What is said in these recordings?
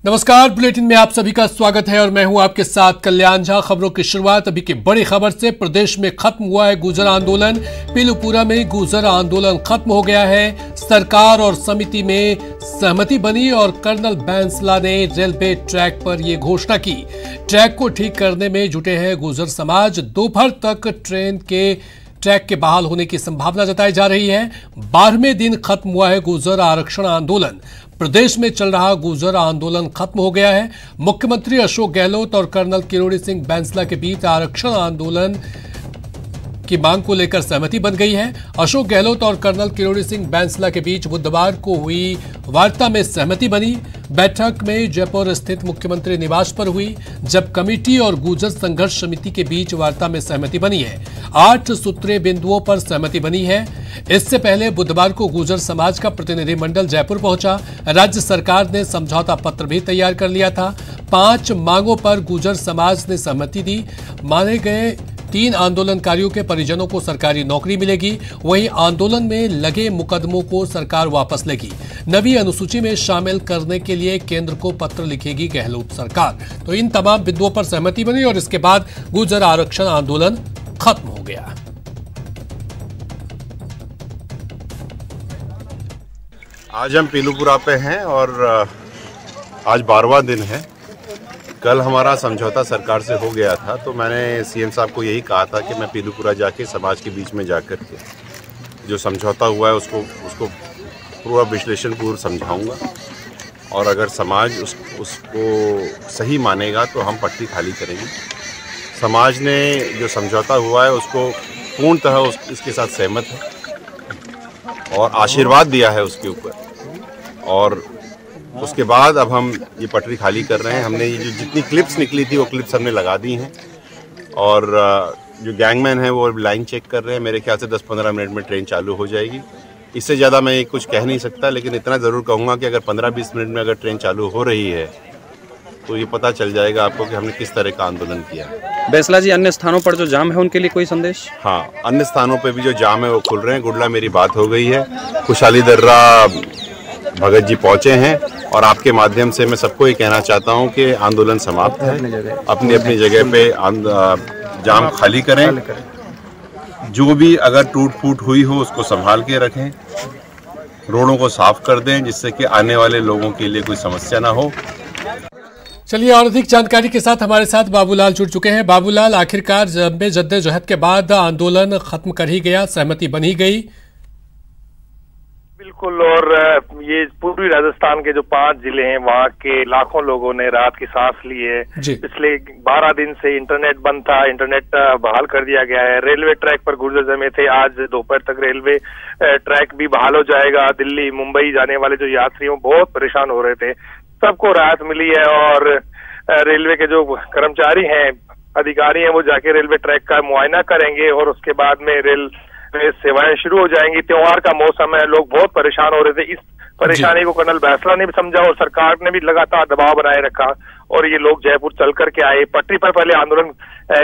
नमस्कार, बुलेटिन में आप सभी का स्वागत है और मैं हूं आपके साथ कल्याण झा। खबरों की शुरुआत अभी की बड़ी खबर से। प्रदेश में खत्म हुआ है गुर्जर आंदोलन। पीलूपुरा में गुर्जर आंदोलन खत्म हो गया है। सरकार और समिति में सहमति बनी और कर्नल बैंसला ने रेलवे ट्रैक पर यह घोषणा की। ट्रैक को ठीक करने में जुटे हैं गुर्जर समाज। दोपहर तक ट्रैक के बहाल होने की संभावना जताई जा रही है। 12वें दिन खत्म हुआ है गुर्जर आरक्षण आंदोलन। प्रदेश में चल रहा गुर्जर आंदोलन खत्म हो गया है। मुख्यमंत्री अशोक गहलोत और कर्नल किरोड़ी सिंह बैंसला के बीच आरक्षण आंदोलन की मांग को लेकर सहमति बन गई है। अशोक गहलोत और कर्नल किरोड़ी सिंह बैंसला के बीच बुधवार को हुई वार्ता में सहमति बनी। बैठक में जयपुर स्थित मुख्यमंत्री निवास पर हुई, जब कमेटी और गुर्जर संघर्ष समिति के बीच वार्ता में सहमति बनी है। 8 सूत्रीय बिंदुओं पर सहमति बनी है। इससे पहले बुधवार को गुर्जर समाज का प्रतिनिधिमंडल जयपुर पहुंचा। राज्य सरकार ने समझौता पत्र भी तैयार कर लिया था। 5 मांगों पर गुर्जर समाज ने सहमति दी। माने गए 3 आंदोलनकारियों के परिजनों को सरकारी नौकरी मिलेगी। वहीं आंदोलन में लगे मुकदमों को सरकार वापस लेगी। नवी अनुसूची में शामिल करने के लिए केंद्र को पत्र लिखेगी गहलोत सरकार। तो इन तमाम बिंदुओं पर सहमति बनी और इसके बाद गुर्जर आरक्षण आंदोलन खत्म हो गया। आज हम पीलूपुरा पे हैं और आज 12वां दिन है। कल हमारा समझौता सरकार से हो गया था, तो मैंने सीएम साहब को यही कहा था कि मैं पीलूपुरा जाके समाज के बीच में जाकर के जो समझौता हुआ है उसको पूरा विश्लेषण पूर्व समझाऊंगा और अगर समाज उसको सही मानेगा तो हम पट्टी खाली करेंगे। समाज ने जो समझौता हुआ है उसको पूर्णतः इसके साथ सहमत है और आशीर्वाद दिया है उसके ऊपर। और उसके बाद अब हम ये पटरी खाली कर रहे हैं। हमने ये जो जितनी क्लिप्स निकली थी वो क्लिप्स हमने लगा दी हैं और जो गैंगमैन है वो लाइन चेक कर रहे हैं। मेरे ख्याल से 10-15 मिनट में ट्रेन चालू हो जाएगी। इससे ज़्यादा मैं कुछ कह नहीं सकता, लेकिन इतना ज़रूर कहूँगा कि अगर 15-20 मिनट में अगर ट्रेन चालू हो रही है तो ये पता चल जाएगा आपको कि हमने किस तरह का आंदोलन किया। बैंसला जी, अन्य स्थानों पर जो जाम है उनके लिए कोई संदेश? हाँ, अन्य स्थानों पर भी जो जाम है वो खुल रहे हैं। गुडला मेरी बात हो गई है, खुशहाली दर्रा भगत जी पहुँचे हैं और आपके माध्यम से मैं सबको ये कहना चाहता हूँ कि आंदोलन समाप्त है। अपनी अपनी जगह पे जाम खाली करें। जो भी अगर टूट फूट हुई हो उसको संभाल के रखें। रोडों को साफ कर दें जिससे कि आने वाले लोगों के लिए कोई समस्या ना हो। चलिए, और अधिक जानकारी के साथ हमारे साथ बाबूलाल जुड़ चुके हैं। बाबूलाल, आखिरकार जद्दोजहद के बाद आंदोलन खत्म कर ही गया, सहमति बन ही गई। बिल्कुल, और ये पूर्वी राजस्थान के जो 5 जिले हैं वहाँ के लाखों लोगों ने रात की सांस ली है। पिछले 12 दिन से इंटरनेट बंद था, इंटरनेट बहाल कर दिया गया है। रेलवे ट्रैक पर गुर्जर जमे थे। आज दोपहर तक रेलवे ट्रैक भी बहाल हो जाएगा। दिल्ली मुंबई जाने वाले जो यात्रियों बहुत परेशान हो रहे थे, सबको राहत मिली है। और रेलवे के जो कर्मचारी हैं, अधिकारी हैं, वो जाके रेलवे ट्रैक का मुआयना करेंगे और उसके बाद में रेल सेवाएं शुरू हो जाएंगी। त्योहार का मौसम है, लोग बहुत परेशान हो रहे थे। इस परेशानी को कर्नल बैंसला ने भी समझा और सरकार ने भी लगातार दबाव बनाए रखा और ये लोग जयपुर चल करके आए। पटरी पर पहले आंदोलन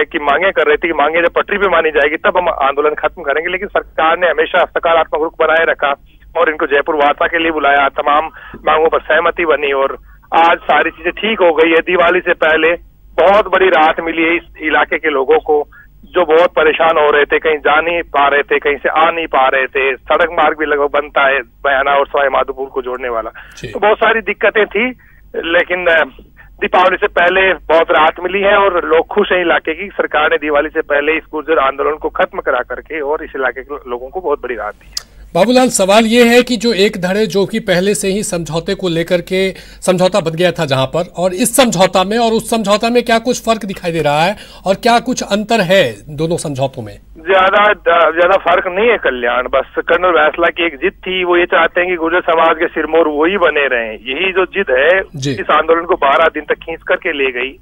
की मांगे कर रहे थे कि मांगे जब पटरी पे मानी जाएगी तब हम आंदोलन खत्म करेंगे, लेकिन सरकार ने हमेशा सकारात्मक रुख बनाए रखा और इनको जयपुर वार्ता के लिए बुलाया। तमाम मांगों पर सहमति बनी और आज सारी चीजें ठीक हो गई है। दिवाली से पहले बहुत बड़ी राहत मिली है इस इलाके के लोगों को, जो बहुत परेशान हो रहे थे, कहीं जा नहीं पा रहे थे, कहीं से आ नहीं पा रहे थे। सड़क मार्ग भी लगभग बनता है बयाना और सवाई माधोपुर को जोड़ने वाला, तो बहुत सारी दिक्कतें थी, लेकिन दीपावली से पहले बहुत राहत मिली है और लोग खुश हैं इलाके की। सरकार ने दिवाली से पहले इस गुर्जर आंदोलन को खत्म करा करके और इस इलाके के लोगों को बहुत बड़ी राहत दी है। बाबूलाल, सवाल ये है कि जो एक धड़े जो कि पहले से ही समझौते को लेकर के समझौता बन गया था जहां पर, और इस समझौता में और उस समझौता में क्या कुछ फर्क दिखाई दे रहा है और क्या कुछ अंतर है दोनों समझौतों में? ज्यादा फर्क नहीं है कल्याण। बस कर्नल बैंसला की एक जिद थी, वो ये चाहते हैं कि गुर्जर समाज के सिरमौर वही बने रहें। यही जो जिद है इस आंदोलन को 12 दिन तक खींच करके ले गई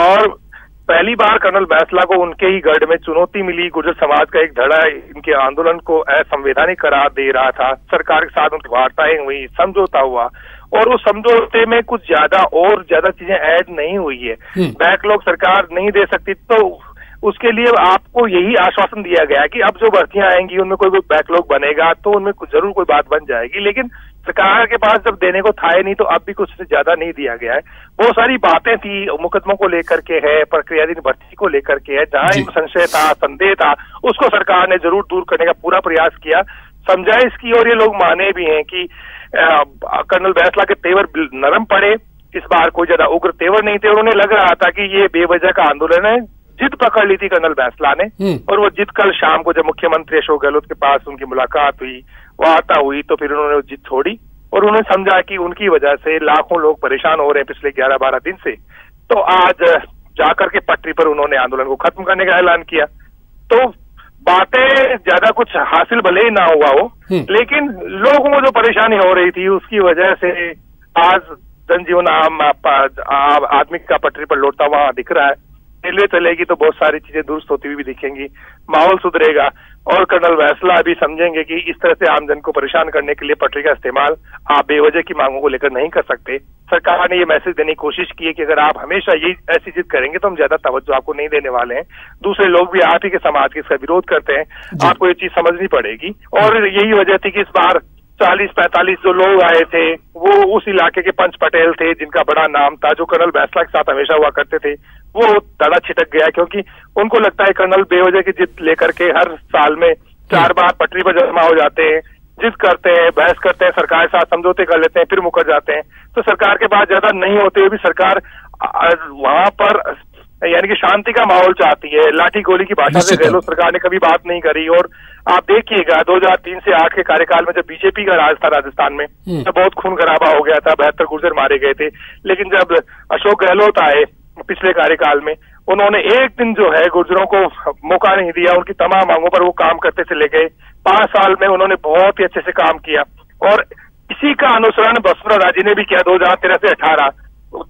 और पहली बार कर्नल बैंसला को उनके ही गढ़ में चुनौती मिली। गुर्जर समाज का एक धड़ा इनके आंदोलन को असंवैधानिक करार दे रहा था। सरकार के साथ उनकी वार्ताएं हुई, समझौता हुआ और उस समझौते में कुछ ज्यादा चीजें ऐड नहीं हुई है। बैकलॉग सरकार नहीं दे सकती, तो उसके लिए आपको यही आश्वासन दिया गया कि अब जो भर्तियां आएंगी उनमें कोई बैकलॉग बनेगा तो उनमें जरूर कोई बात बन जाएगी, लेकिन सरकार के पास जब देने को था ही नहीं तो अब भी कुछ से ज्यादा नहीं दिया गया है। बहुत सारी बातें थी, मुकदमों को लेकर के है, प्रक्रियाधीन भर्ती को लेकर के है, जहां संशय था, संदेह था, उसको सरकार ने जरूर दूर करने का पूरा प्रयास किया, समझाइश की, और ये लोग माने भी हैं कि कर्नल बैंसला के तेवर नरम पड़े, इस बार कोई ज्यादा उग्र तेवर नहीं थे, उन्होंने लग रहा था कि ये बेवजह का आंदोलन है। जिद पकड़ ली थी कर्नल बैंसला ने, और वो जिद कल शाम को जब मुख्यमंत्री अशोक गहलोत के पास उनकी मुलाकात हुई, वार्ता हुई, तो फिर उन्होंने जिद छोड़ी और उन्होंने समझा कि उनकी वजह से लाखों लोग परेशान हो रहे हैं पिछले 11-12 दिन से, तो आज जाकर के पटरी पर उन्होंने आंदोलन को खत्म करने का ऐलान किया। तो बातें ज्यादा कुछ हासिल भले ही ना हुआ हो, लेकिन लोगों को जो परेशानी हो रही थी उसकी वजह से आज जनजीवन आम आदमी का पटरी पर लौटता वहां दिख रहा है। रेलवे चलेगी तो बहुत सारी चीजें दुरुस्त होती हुई भी दिखेंगी, माहौल सुधरेगा, और कर्नल बैंसला भी समझेंगे कि इस तरह से आमजन को परेशान करने के लिए पटरी का इस्तेमाल आप बेवजह की मांगों को लेकर नहीं कर सकते। सरकार ने ये मैसेज देने की कोशिश की है कि अगर आप हमेशा ये ऐसी जिद करेंगे तो हम ज्यादा तवज्जो आपको नहीं देने वाले हैं, दूसरे लोग भी आप ही के समाज के इसका विरोध करते हैं, आपको ये चीज समझनी पड़ेगी। और यही वजह थी कि इस बार 40-45 जो लोग आए थे वो उस इलाके के पंच पटेल थे जिनका बड़ा नाम था, जो कर्नल बैंसला के साथ हमेशा हुआ करते थे। वो दादा छिटक गया क्योंकि उनको लगता है कर्नल बेवजह की जिद लेकर के हर साल में 4 बार पटरी पर जमा हो जाते हैं, जिद करते हैं, बहस करते हैं, सरकार के साथ समझौते कर लेते हैं, फिर मुकर जाते हैं। तो सरकार के पास ज्यादा नहीं होते हुए भी सरकार वहां पर यानी कि शांति का माहौल चाहती है, लाठी गोली की भाषा से गहलोत सरकार ने कभी बात नहीं करी। और आप देखिएगा 2003 से 8 के कार्यकाल में जब बीजेपी का राज था राजस्थान में, तब बहुत खून खराबा हो गया था, 72 गुर्जर मारे गए थे। लेकिन जब अशोक गहलोत आए पिछले कार्यकाल में, उन्होंने एक दिन जो है गुर्जरों को मौका नहीं दिया, उनकी तमाम मांगों पर वो काम करते चले गए। 5 साल में उन्होंने बहुत ही अच्छे से काम किया, और इसी का अनुसरण वसुंधरा राजे ने भी किया। 2013 से 18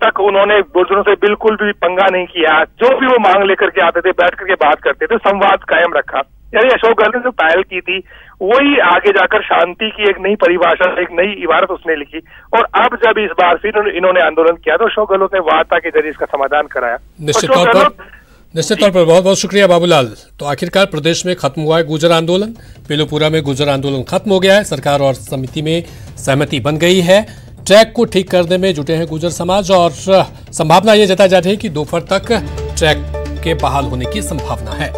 तक उन्होंने गुर्जरों से बिल्कुल भी पंगा नहीं किया, जो भी वो मांग लेकर के आते थे बैठ करके बात करते थे, संवाद कायम रखा। यानी अशोक गहलोत ने जो पहल की थी वही आगे जाकर शांति की एक नई परिभाषा, एक नई इबारत उसने लिखी। और अब जब इस बार फिर इन्होंने आंदोलन किया तो अशोक गहलोत ने वार्ता के जरिए इसका समाधान कराया। निश्चित तौर पर बहुत बहुत शुक्रिया बाबूलाल। तो आखिरकार प्रदेश में खत्म हुआ है गुर्जर आंदोलन, पीलूपुरा में गुर्जर आंदोलन खत्म हो गया है, सरकार और समिति में सहमति बन गई है, ट्रैक को ठीक करने में जुटे हैं गुर्जर समाज, और संभावना ये जताई जा रही है कि दोपहर तक ट्रैक के बहाल होने की संभावना है।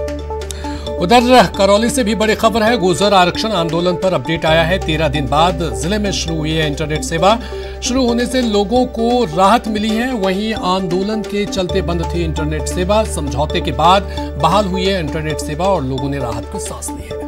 उधर करौली से भी बड़ी खबर है, गुर्जर आरक्षण आंदोलन पर अपडेट आया है। 13 दिन बाद जिले में शुरू हुई है इंटरनेट सेवा, शुरू होने से लोगों को राहत मिली है। वहीं आंदोलन के चलते बंद थी इंटरनेट सेवा, समझौते के बाद बहाल हुई है इंटरनेट सेवा और लोगों ने राहत को सांस ली है।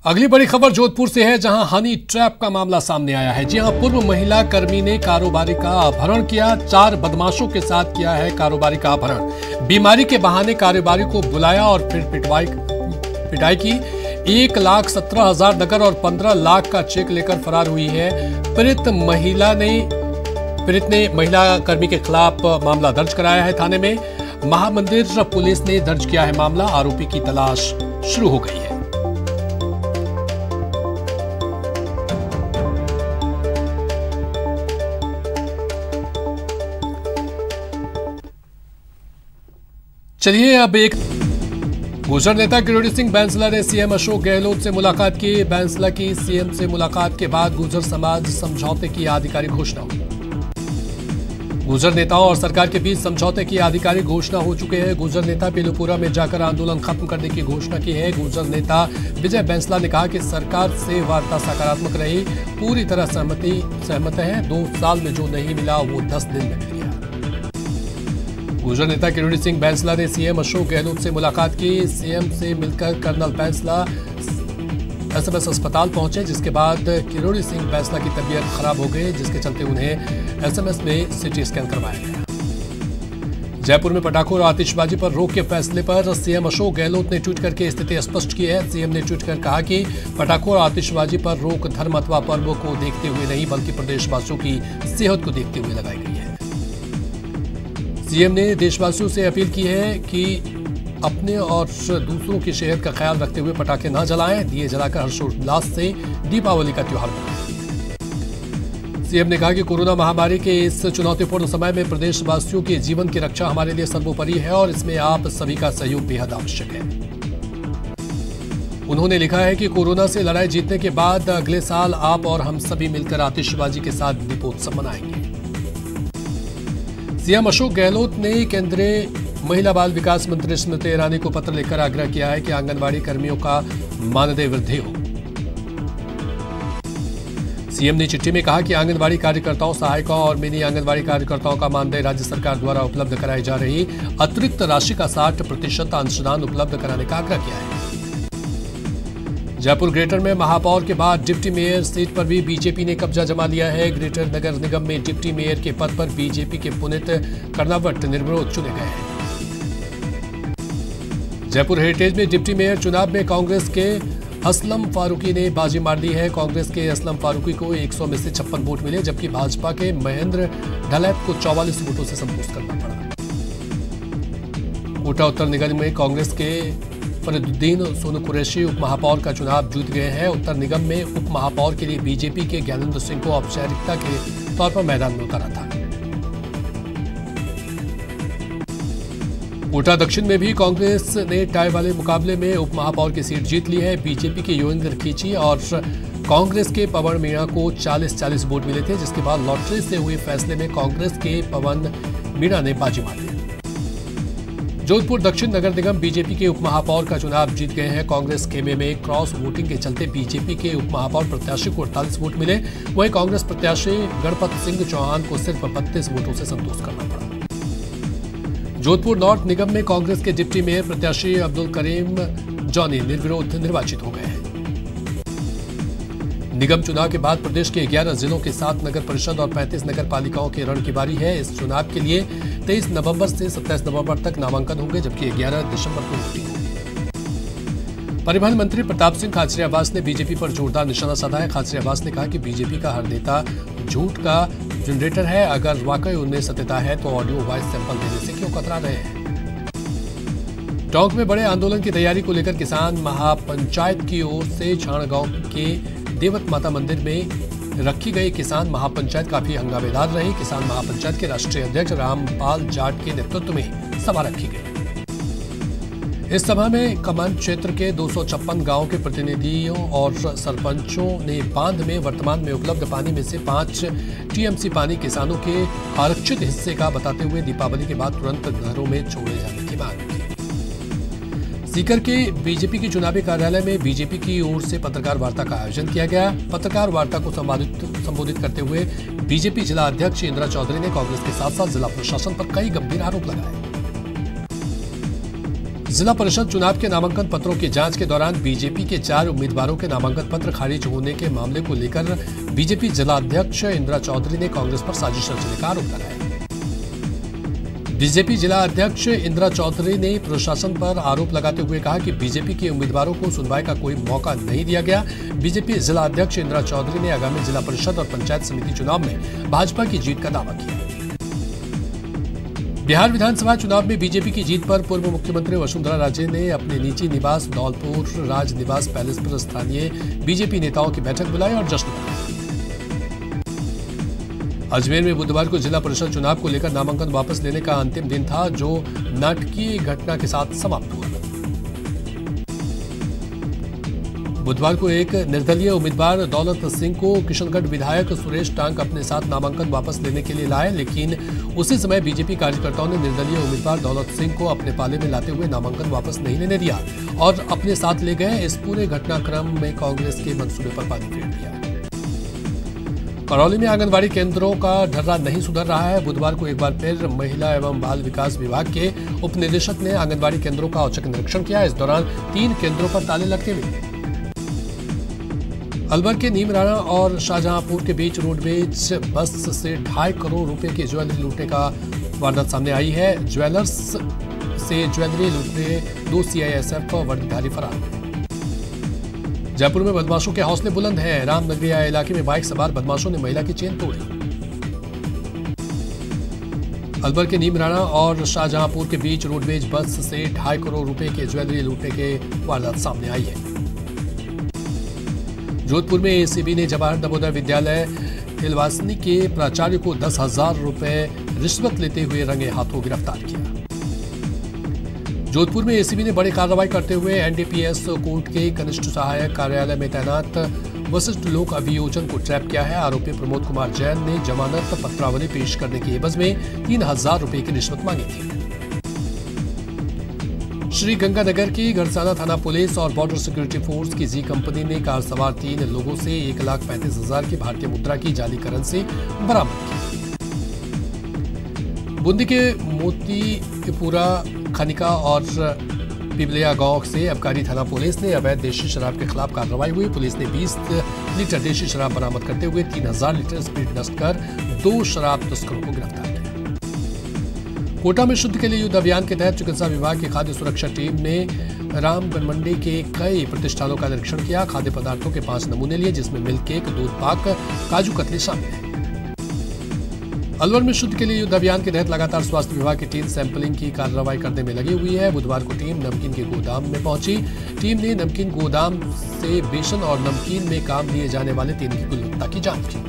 अगली बड़ी खबर जोधपुर से है, जहां हनी ट्रैप का मामला सामने आया है। जी हां, पूर्व महिला कर्मी ने कारोबारी का अपहरण किया, 4 बदमाशों के साथ किया है कारोबारी का अपहरण। बीमारी के बहाने कारोबारी को बुलाया और फिर पिटाई की। 1,17,000 नगद और 15 लाख का चेक लेकर फरार हुई है। पीड़ित ने महिला कर्मी के खिलाफ मामला दर्ज कराया है थाने में। महामंदिर पुलिस ने दर्ज किया है मामला, आरोपी की तलाश शुरू हो गई है। चलिए अब एक गुर्जर नेता किरोड़ी सिंह बैंसला ने सीएम अशोक गहलोत से मुलाकात की। बैंसला की सीएम से मुलाकात के बाद गुर्जर समाज समझौते की आधिकारिक घोषणा हुई। गुर्जर नेताओं और सरकार के बीच समझौते की आधिकारिक घोषणा हो चुके हैं। गुर्जर नेता पीलूपुरा में जाकर आंदोलन खत्म करने की घोषणा की है। गुर्जर नेता विजय बैंसला ने कहा कि सरकार से वार्ता सकारात्मक रही, पूरी तरह सहमत है। 2 साल में जो नहीं मिला वो 10 दिन में मिल गया। गुर्जर नेता किरोड़ी सिंह बैंसला ने सीएम अशोक गहलोत से मुलाकात की। सीएम से मिलकर कर्नल बैंसला एसएमएस अस्पताल पहुंचे, जिसके बाद किरोड़ी सिंह बैंसला की तबीयत खराब हो गई, जिसके चलते उन्हें एसएमएस में सीटी स्कैन करवाया गया। जयपुर में पटाखों और आतिशबाजी पर रोक के फैसले पर सीएम अशोक गहलोत ने ट्वीट करके स्थिति स्पष्ट की है। सीएम ने ट्वीट कर कहा कि पटाखों और आतिशबाजी पर रोक धर्म अथवा पर्वों को देखते हुए नहीं, बल्कि प्रदेशवासियों की सेहत को देखते हुए लगाई गई है। सीएम ने देशवासियों से अपील की है कि अपने और दूसरों की सेहत का ख्याल रखते हुए पटाखे न जलाएं, दिए जलाकर हर्षोल्लास से दीपावली का त्योहार मनाएं। सीएम ने कहा कि कोरोना महामारी के इस चुनौतीपूर्ण समय में प्रदेशवासियों के जीवन की रक्षा हमारे लिए सर्वोपरि है और इसमें आप सभी का सहयोग बेहद आवश्यक है। उन्होंने लिखा है कि कोरोना से लड़ाई जीतने के बाद अगले साल आप और हम सभी मिलकर आतिशबाजी के साथ दीपोत्सव मनाएंगे। सीएम अशोक गहलोत ने केंद्रीय महिला बाल विकास मंत्री स्मृति ईरानी को पत्र लिखकर आग्रह किया है कि आंगनबाड़ी कर्मियों का मानदेय वृद्धि हो। सीएम ने चिट्ठी में कहा कि आंगनबाड़ी कार्यकर्ताओं, सहायिकाओं और मिनी आंगनबाड़ी कार्यकर्ताओं का मानदेय राज्य सरकार द्वारा उपलब्ध कराई जा रही अतिरिक्त राशि का 60% अंशदान उपलब्ध कराने का आग्रह किया है। जयपुर ग्रेटर में महापौर के बाद डिप्टी मेयर सीट पर भी बीजेपी ने कब्जा जमा लिया है। ग्रेटर नगर निगम में डिप्टी मेयर के पद पर बीजेपी के पुनीत कर्नावट निर्विरोध चुने गए हैं। जयपुर हेरिटेज में डिप्टी मेयर चुनाव में कांग्रेस के असलम फारूकी ने बाजी मार दी है। कांग्रेस के असलम फारूकी को 100 में से 56 वोट मिले, जबकि भाजपा के महेंद्र ढलैत को 44 वोटों से संतुष्ट करना पड़ा। कोटा उत्तर निगम में कांग्रेस के फरीदुद्दीन सोनू कुरैशी उप महापौर का चुनाव जीत गए हैं। उत्तर निगम में उप महापौर के लिए बीजेपी के ज्ञानेंद्र सिंह को औपचारिकता के तौर पर मैदान में उतारा था। कोटा दक्षिण में भी कांग्रेस ने टाई वाले मुकाबले में उप महापौर की सीट जीत ली है। बीजेपी के योगेंद्र खींची और कांग्रेस के पवन मीणा को 40-40 वोट मिले थे, जिसके बाद लॉटरी से हुए फैसले में कांग्रेस के पवन मीणा ने बाजी मार ली। जोधपुर दक्षिण नगर निगम बीजेपी के उप महापौर का चुनाव जीत गए हैं। कांग्रेस खेमे में क्रॉस वोटिंग के चलते बीजेपी के उप महापौर प्रत्याशी को 48 वोट मिले, वहीं कांग्रेस प्रत्याशी गणपत सिंह चौहान को सिर्फ 32 वोटों से संतुष्ट करना पड़ा। जोधपुर नॉर्थ निगम में कांग्रेस के डिप्टी मेयर प्रत्याशी अब्दुल करीम जॉनी निर्विरोध निर्वाचित हो गए हैं। निगम चुनाव के बाद प्रदेश के 11 जिलों के 7 नगर परिषद और 35 नगर पालिकाओं के रण की बारी है। इस चुनाव के लिए 23 नवंबर से 27 नवंबर तक नामांकन होंगे, जबकि 11 दिसंबर को वोटिंग होगी। परिवहन मंत्री प्रताप सिंह खाचरियावास ने बीजेपी पर जोरदार निशाना साधा है। खाचरियावास ने कहा कि बीजेपी का हर नेता झूठ का जनरेटर है। अगर वाकई उनमें सत्यता है तो ऑडियो वॉइस सैंपल देने से क्यों कतरा रहे हैं। टोंक में बड़े आंदोलन की तैयारी को लेकर किसान महापंचायत की ओर से छाण गांव के देवत माता मंदिर में रखी गई किसान महापंचायत काफी हंगामेदार रही। किसान महापंचायत के राष्ट्रीय अध्यक्ष रामपाल जाट के नेतृत्व में सभा रखी गई। इस सभा में कमांड क्षेत्र के 256 गांवों के प्रतिनिधियों और सरपंचों ने बांध में वर्तमान में उपलब्ध पानी में से 5 टीएमसी पानी किसानों के आरक्षित हिस्से का बताते हुए दीपावली के बाद तुरंत घरों में छोड़े जाने की मांग की। सीकर के बीजेपी के चुनावी कार्यालय में बीजेपी की ओर से पत्रकार वार्ता का आयोजन किया गया। पत्रकार वार्ता को संबोधित करते हुए बीजेपी जिला अध्यक्ष इंदिरा चौधरी ने कांग्रेस के साथ साथ जिला प्रशासन पर कई गंभीर आरोप लगाए। जिला परिषद चुनाव के नामांकन पत्रों की जांच के दौरान बीजेपी के 4 उम्मीदवारों के नामांकन पत्र खारिज होने के मामले को लेकर बीजेपी जिला अध्यक्ष इंदिरा चौधरी ने कांग्रेस पर साजिश रचने का आरोप लगाया। बीजेपी जिला अध्यक्ष इंदिरा चौधरी ने प्रशासन पर आरोप लगाते हुए कहा कि बीजेपी के उम्मीदवारों को सुनवाई का कोई मौका नहीं दिया गया। बीजेपी जिला अध्यक्ष इंदिरा चौधरी ने आगामी जिला परिषद और पंचायत समिति चुनाव में भाजपा की जीत का दावा किया। बिहार विधानसभा चुनाव में बीजेपी की जीत पर पूर्व मुख्यमंत्री वसुंधरा राजे ने अपने निजी निवास धौलपुर राज निवास पैलेस पर स्थानीय बीजेपी नेताओं की बैठक बुलाई और जश्न मनाया। अजमेर में बुधवार को जिला परिषद चुनाव को लेकर नामांकन वापस लेने का अंतिम दिन था, जो नाटकीय घटना के साथ समाप्त हुआ। बुधवार को एक निर्दलीय उम्मीदवार दौलत सिंह को किशनगढ़ विधायक सुरेश टांक अपने साथ नामांकन वापस लेने के लिए लाए, लेकिन उसी समय बीजेपी कार्यकर्ताओं ने निर्दलीय उम्मीदवार दौलत सिंह को अपने पाले में लाते हुए नामांकन वापस नहीं लेने दिया और अपने साथ ले गए। इस पूरे घटनाक्रम में कांग्रेस के मंसूबे पर पानी फेर दिया। करौली में आंगनबाड़ी केंद्रों का ढर्रा नहीं सुधर रहा है। बुधवार को एक बार फिर महिला एवं बाल विकास विभाग के उप निदेशक ने आंगनबाड़ी केंद्रों का औचक निरीक्षण किया। इस दौरान 3 केंद्रों पर ताले लटके मिले। अलवर के नीमराना और शाहजहांपुर के बीच रोडवेज बस से 2.5 करोड़ रुपए की ज्वेलरी लूटने का वारदात सामने आई है। ज्वेलर्स से ज्वेलरी लूटने 2 सीआईएसएफ वर्दीधारी फरार हुए। जयपुर में बदमाशों के हौसले बुलंद हैं। रामनगरिया इलाके में बाइक सवार बदमाशों ने महिला की चेन तोड़ी। अलवर के नीमराना और शाहजहांपुर के बीच रोडवेज बस से 2.5 करोड़ रुपए के ज्वेलरी लूटने के वारदात सामने आई है। जोधपुर में एसीबी ने जवाहर नवोदय विद्यालय तिलवासनी के प्राचार्य को 10,000 रुपए रिश्वत लेते हुए रंगे हाथों गिरफ्तार किया। जोधपुर में एसीबी ने बड़ी कार्रवाई करते हुए एनडीपीएस कोर्ट के कनिष्ठ सहायक कार्यालय में तैनात वशिष्ठ लोक अभियोजन को ट्रैप किया है। आरोपी प्रमोद कुमार जैन ने जमानत पत्रावली पेश करने की एवज में 3,000 रुपए की रिश्वत मांगी थी। श्री गंगानगर की गढ़साना थाना पुलिस और बॉर्डर सिक्योरिटी फोर्स की जी कंपनी ने कार सवार 3 लोगों से 1,35,000 की भारतीय मुद्रा की जाली करेंसी बरामद की। बूंदी के मोतीपुरा खनिका और पिपलिया गांव से आबकारी थाना पुलिस ने अवैध देशी शराब के खिलाफ कार्रवाई हुई। पुलिस ने 20 लीटर देशी शराब बरामद करते हुए 3,000 लीटर स्पीड नष्ट कर 2 शराब तस्करों को गिरफ्तार किया। कोटा में शुद्ध के लिए युद्ध अभियान के तहत चिकित्सा विभाग की खाद्य सुरक्षा टीम ने रामगढ़ मंडी के कई प्रतिष्ठानों का निरीक्षण किया। खाद्य पदार्थों के 5 नमूने लिए, जिसमें मिल्क केक, दूध पाक, काजू कतली शामिल है। अलवर में शुद्ध के लिए युद्ध अभियान के तहत लगातार स्वास्थ्य विभाग की टीम सैंपलिंग की कार्रवाई करने में लगी हुई है। बुधवार को टीम नमकीन के गोदाम में पहुंची। टीम ने नमकीन गोदाम से बेसन और नमकीन में काम लिए जाने वाले तेल की गुणवत्ता की जांच की।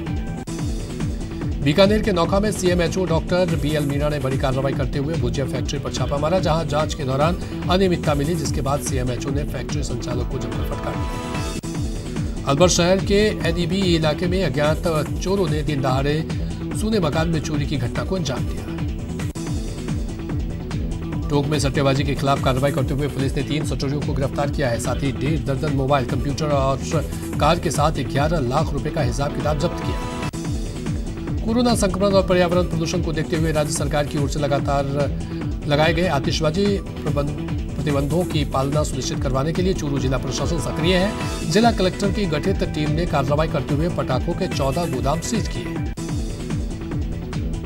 बीकानेर के नौखा में सीएमएचओ डॉक्टर बीएल मीणा ने बड़ी कार्रवाई करते हुए भुजिया फैक्ट्री पर छापा मारा, जहां जांच के दौरान अनियमितता मिली, जिसके बाद सीएमएचओ ने फैक्ट्री संचालक को जमकर फटकार दिया। अलवर शहर के एनईबी इलाके में अज्ञात चोरों ने दिन दहाड़े सूने मकान में चोरी की घटना को अंजाम दिया। टोंक में सट्टेबाजी के खिलाफ कार्रवाई करते हुए पुलिस ने 3 सट्टेबाजों को गिरफ्तार किया है। साथ ही 1.5 दर्जन मोबाइल, कंप्यूटर और कार के साथ 11 लाख रुपए का हिसाब किताब जब्त किया। कोरोना संक्रमण और पर्यावरण प्रदूषण को देखते हुए राज्य सरकार की ओर से लगातार लगाए गए आतिशबाजी प्रतिबंधों की पालना सुनिश्चित करवाने के लिए चूरू जिला प्रशासन सक्रिय है। जिला कलेक्टर की गठित टीम ने कार्रवाई करते हुए पटाखों के 14 गोदाम सीज किए।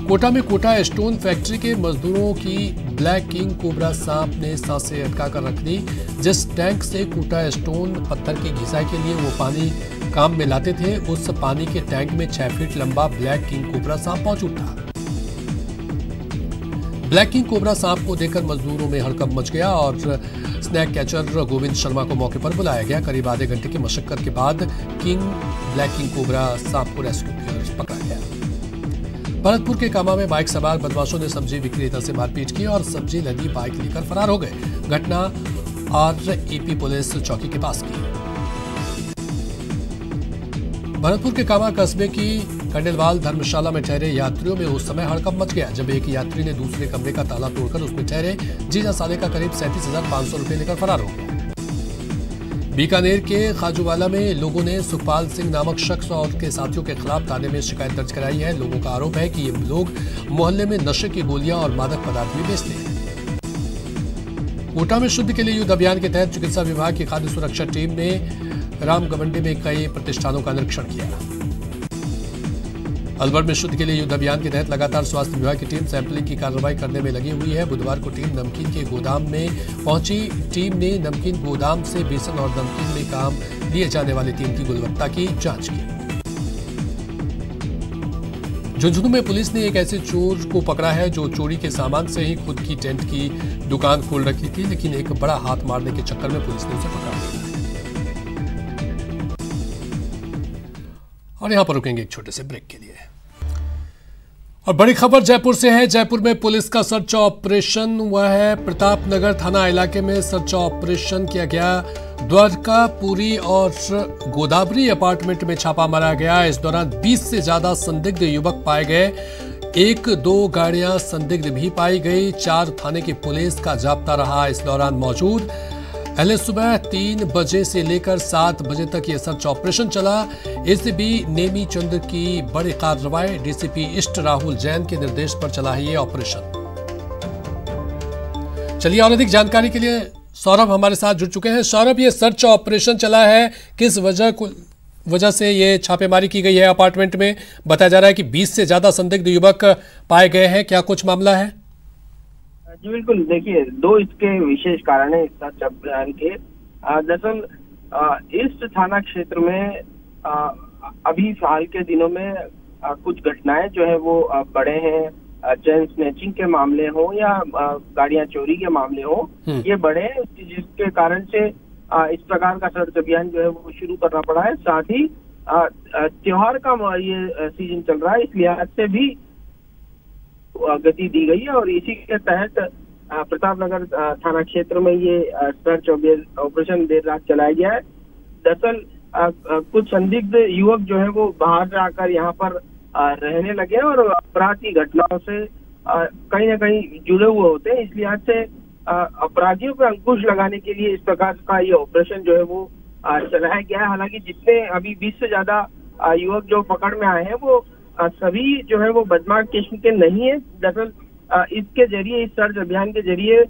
कोटा में कोटा स्टोन फैक्ट्री के मजदूरों की ब्लैक किंग कोबरा सांप ने सांसें अटका कर रख दी। जिस टैंक से कोटा स्टोन पत्थर की घिसाई के लिए वो पानी काम में लाते थे, उस पानी के टैंक में 6 फीट लंबा ब्लैक किंग कोबरा सांप मौजूद था। ब्लैक किंग कोबरा सांप को देखकर मजदूरों में हड़कंप मच गया और स्नैक कैचर गोविंद शर्मा को मौके पर बुलाया गया। करीब आधे घंटे की मशक्कत के बाद ब्लैक किंग कोबरा सांप को रेस्क्यू कर पकड़ा गया। भरतपुर के कामा में बाइक सवार बदमाशों ने सब्जी विक्रेता से मारपीट की और सब्जी लदी बाइक लेकर फरार हो गए। घटना आरईपी पुलिस चौकी के पास की। भरतपुर के कामा कस्बे की कंडेलवाल धर्मशाला में ठहरे यात्रियों में उस समय हड़कंप मच गया जब एक यात्री ने दूसरे कमरे का ताला तोड़कर उसमें ठहरे जीजा साले का करीब 37,500 रुपए लेकर फरार हो गया। बीकानेर के खाजूवाला में लोगों ने सुखपाल सिंह नामक शख्स और उसके साथियों के खिलाफ थाने में शिकायत दर्ज कराई है। लोगों का आरोप है कि ये लोग मोहल्ले में नशे की गोलियां और मादक पदार्थ भी बेचते हैं। कोटा में शुद्ध के लिए युद्ध अभियान के तहत चिकित्सा विभाग की खाद्य सुरक्षा टीम ने रामगमंडी में कई प्रतिष्ठानों का निरीक्षण किया। अलवर में शुद्ध के लिए युद्ध अभियान के तहत लगातार स्वास्थ्य विभाग की टीम सैंपलिंग की कार्रवाई करने में लगी हुई है। बुधवार को टीम नमकीन के गोदाम में पहुंची। टीम ने नमकीन गोदाम से बेसन और नमकीन में काम लिए जाने वाले तेल की गुणवत्ता की जांच की। झुंझुनू में पुलिस ने एक ऐसे चोर को पकड़ा है जो चोरी के सामान से ही खुद की टेंट की दुकान खोल रखी थी, लेकिन एक बड़ा हाथ मारने के चक्कर में पुलिस ने उसे पकड़ लिया। और यहां पर रुकेंगे एक छोटे से ब्रेक के लिए। और बड़ी खबर जयपुर से है। जयपुर में पुलिस का सर्च ऑपरेशन हुआ है। प्रतापनगर थाना इलाके में सर्च ऑपरेशन किया गया। द्वारकापुरी और गोदावरी अपार्टमेंट में छापा मारा गया। इस दौरान 20 से ज्यादा संदिग्ध युवक पाए गए। 1-2 गाड़ियां संदिग्ध भी पाई गई। 4 थाने की पुलिस का जाब्ता रहा इस दौरान मौजूद। पहले सुबह 3 बजे से लेकर 7 बजे तक यह सर्च ऑपरेशन चला। एसीपी नेमी चंद्र की बड़ी कार्रवाई। डीसीपी इष्ट राहुल जैन के निर्देश पर चला है ये ऑपरेशन। चलिए और अधिक जानकारी के लिए सौरभ हमारे साथ जुड़ चुके हैं। सौरभ, ये सर्च ऑपरेशन चला है, किस वजह से ये छापेमारी की गई है अपार्टमेंट में? बताया जा रहा है कि 20 से ज्यादा संदिग्ध युवक पाए गए हैं, क्या कुछ मामला है? जी बिल्कुल, देखिए 2 इसके विशेष कारण है इस सर्च अभियान के। दरअसल ईस्ट थाना क्षेत्र में अभी हाल के दिनों में कुछ घटनाएं जो है वो बढ़े हैं। चेन स्नैचिंग के मामले हो या गाड़ियां चोरी के मामले हो, ये बढ़े हैं, जिसके कारण से इस प्रकार का सर्च अभियान जो है वो शुरू करना पड़ा है। साथ ही त्योहार का ये सीजन चल रहा है, इस लिहाज से भी गति दी गई है और इसी के तहत प्रतापनगर थाना क्षेत्र में ये सर्च ऑपरेशन देर रात चलाया गया है। दरअसल कुछ संदिग्ध युवक जो है वो बाहर जाकर यहाँ पर रहने लगे और अपराध की घटनाओं से कहीं ना कहीं जुड़े हुए होते हैं। इस लिहाज से अपराधियों पर अंकुश लगाने के लिए इस प्रकार का ये ऑपरेशन जो है वो चलाया गया है। हालांकि जितने अभी 20 से ज्यादा युवक जो पकड़ में आए हैं वो सभी जो है वो बदमाश किस्म के नहीं है। दरअसल इसके जरिए, इस सर्च अभियान के जरिए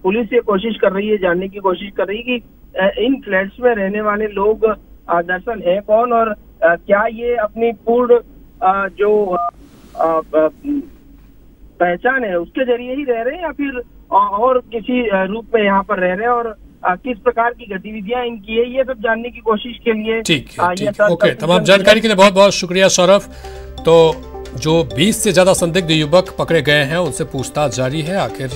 पुलिस ये कोशिश कर रही है, जानने की कोशिश कर रही है कि इन फ्लैट्स में रहने वाले लोग दरअसल है कौन और क्या ये अपनी पूर्ण जो पहचान है उसके जरिए ही रह रहे हैं या फिर और किसी रूप में यहाँ पर रह रहे हैं और किस प्रकार की गतिविधियां इनकी है, ये सब जानने की कोशिश के लिए। ठीक है, ओके, तमाम जानकारी के लिए बहुत बहुत शुक्रिया सौरभ। तो जो 20 से ज्यादा संदिग्ध युवक पकड़े गए हैं उनसे पूछताछ जारी है आखिर।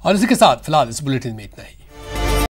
और इसी के साथ फिलहाल इस बुलेटिन में इतना ही।